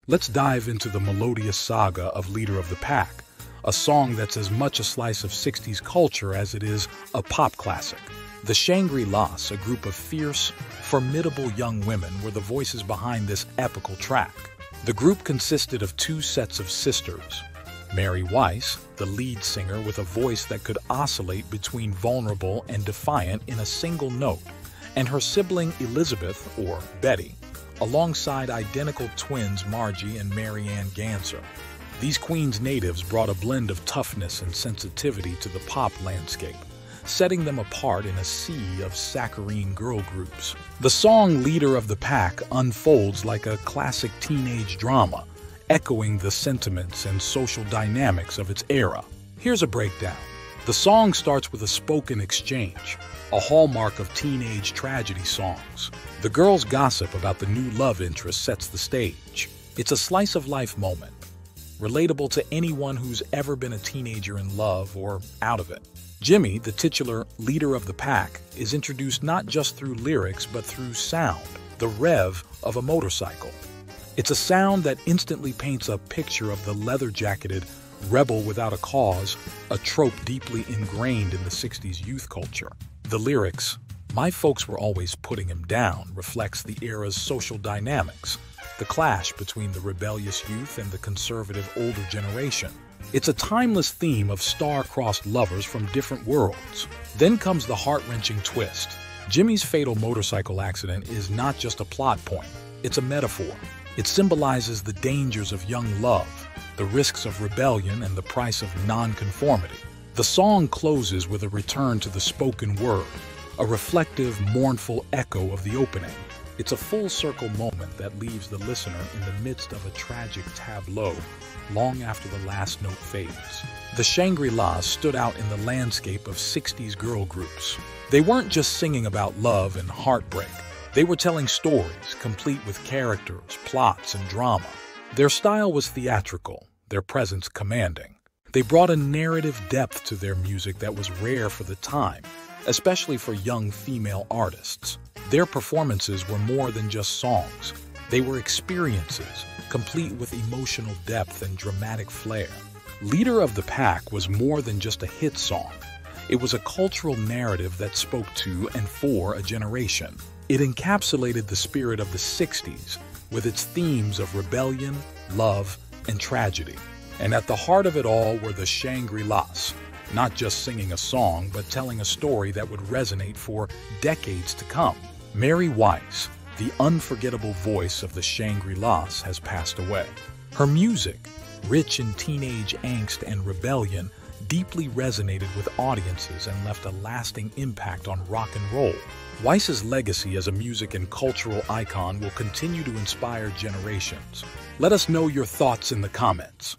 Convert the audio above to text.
Let's dive into the melodious saga of Leader of the Pack, a song that's as much a slice of 60s culture as it is a pop classic. The Shangri-Las, a group of fierce, formidable young women, were the voices behind this epical track. The group consisted of two sets of sisters. Mary Weiss, the lead singer with a voice that could oscillate between vulnerable and defiant in a single note, and her sibling Elizabeth, or Betty, alongside identical twins Margie and Mary Ann Ganser. These Queens natives brought a blend of toughness and sensitivity to the pop landscape, setting them apart in a sea of saccharine girl groups. The song Leader of the Pack unfolds like a classic teenage drama, echoing the sentiments and social dynamics of its era. Here's a breakdown. The song starts with a spoken exchange, a hallmark of teenage tragedy songs. The girls gossip about the new love interest sets the stage. It's a slice-of-life moment, relatable to anyone who's ever been a teenager in love or out of it. Jimmy, the titular leader of the pack, is introduced not just through lyrics but through sound, the rev of a motorcycle. It's a sound that instantly paints a picture of the leather-jacketed rebel without a cause, a trope deeply ingrained in the 60s youth culture. The lyrics, "My folks were always putting him down," reflects the era's social dynamics, the clash between the rebellious youth and the conservative older generation. It's a timeless theme of star-crossed lovers from different worlds. Then comes the heart-wrenching twist. Jimmy's fatal motorcycle accident is not just a plot point, it's a metaphor. It symbolizes the dangers of young love, the risks of rebellion, and the price of nonconformity. The song closes with a return to the spoken word, a reflective, mournful echo of the opening. It's a full-circle moment that leaves the listener in the midst of a tragic tableau long after the last note fades. The Shangri-Las stood out in the landscape of 60s girl groups. They weren't just singing about love and heartbreak. They were telling stories, complete with characters, plots, and drama. Their style was theatrical, their presence commanding. They brought a narrative depth to their music that was rare for the time, especially for young female artists. Their performances were more than just songs. They were experiences, complete with emotional depth and dramatic flair. Leader of the Pack was more than just a hit song. It was a cultural narrative that spoke to and for a generation. It encapsulated the spirit of the 60s with its themes of rebellion, love, and tragedy. And at the heart of it all were the Shangri-Las, not just singing a song, but telling a story that would resonate for decades to come. Mary Weiss, the unforgettable voice of the Shangri-Las, has passed away. Her music, rich in teenage angst and rebellion, deeply resonated with audiences and left a lasting impact on rock and roll. Weiss's legacy as a music and cultural icon will continue to inspire generations. Let us know your thoughts in the comments.